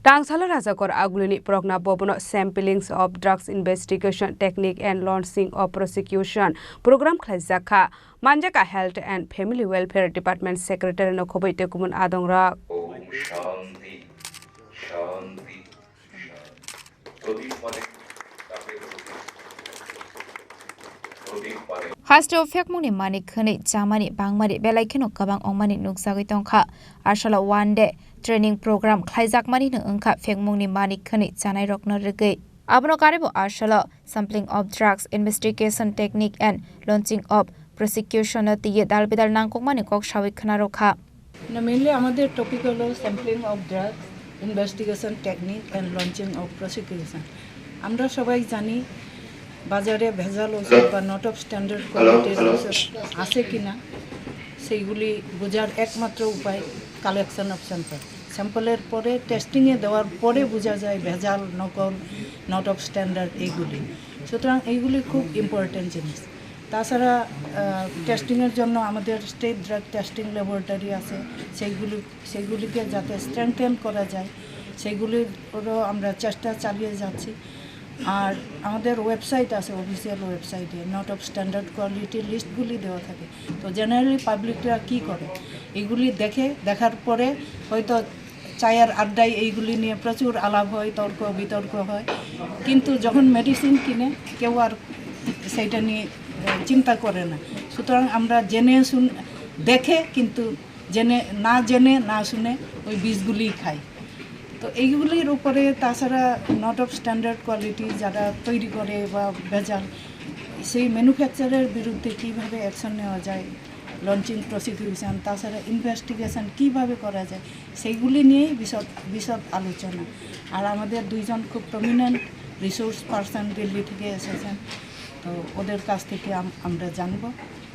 Tangsala Rajakor Agulini Progna Bobono Samplings of Drugs Investigation Technique and Launching of Prosecution Program Khlaijakha Manjaka Health and Family Welfare Department Secretary Nokhobai Tekumun Adongra Shanti Shanti Hasto Fekmuni Mani Kuni Jamani Bangmari Belakino Kabang Omani Nuksagitongka Arshala 1 day training program Khlaijakha Mani Nungka Fekmuni Mani Kuni Janai Rokno Rege Abno Karibo Arshala Sampling of Drugs Investigation Technique and Launching of Prosecution at the Dalbidal Nangkong Mani Kok Shawik Kanaroka. Mainly আমাদের topic হলো sampling of drugs investigation technique and launching of prosecution আমরা সবাই জানি বাজারে ভেজাল ওষুধ বা not of standard কোয়ালিটির ওষুধ আছে কিনা সেইগুলি বোঝার একমাত্র উপায় কালেকশন অফ স্যাম্পল স্যাম্পলের পরে টেস্টিংয়ে দেওয়ার পরে বোঝা যায় ভেজাল নকল নট অফ স্ট্যান্ডার্ড এইগুলি সুতরাং এইগুলি খুব ইম্পর্টেন্ট জিনিস তাছাড়া টেস্টিংয়ের জন্য আমাদের স্টেট ড্রাগ টেস্টিং ল্যাবরেটরি আছে সেইগুলিকে যাতে স্ট্রেংথেন করা যায় সেইগুলিরও আমরা চেষ্টা চালিয়ে যাচ্ছি আর আমাদের ওয়েবসাইট আছে অফিসিয়াল ওয়েবসাইটে নট অফ স্ট্যান্ডার্ড কোয়ালিটির লিস্টগুলি দেওয়া থাকে তো জেনারেলি পাবলিকরা কী করে এইগুলি দেখার পরে হয়তো চায়ের আড্ডায় এইগুলি নিয়ে প্রচুর আলাপ হয় তর্ক বিতর্ক হয় কিন্তু যখন মেডিসিন কিনে কেউ আর সেইটা নিয়ে চিন্তা করে না সুতরাং আমরা দেখে কিন্তু জেনে না শুনে ওই বীজগুলি খাই তো এইগুলির উপরে তাছাড়া নট অফ স্ট্যান্ডার্ড কোয়ালিটি যারা তৈরি করে বা ভেজাল সেই ম্যানুফ্যাকচারের বিরুদ্ধে কীভাবে অ্যাকশন নেওয়া যায় লঞ্চিং প্রসিকিউশন তাছাড়া ইনভেস্টিগেশন কীভাবে করা যায় সেইগুলি নিয়েই বিশদ আলোচনা আর আমাদের দুইজন খুব প্রমিনেন্ট রিসোর্স পারসন দিল্লি থেকে এসেছেন তো ওদের কাছ থেকে আমরা জানব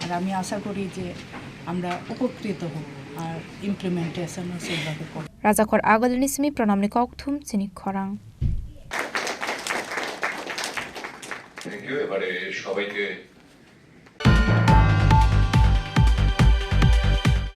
আর আমি আশা করি যে আমরা উপকৃত হব আর ইমপ্লিমেন্টেশনও সেইভাবে করব Rajakor Agulini Simi Pranamni Kokthum Chini Khorang. Thank you এবারে সবাইকে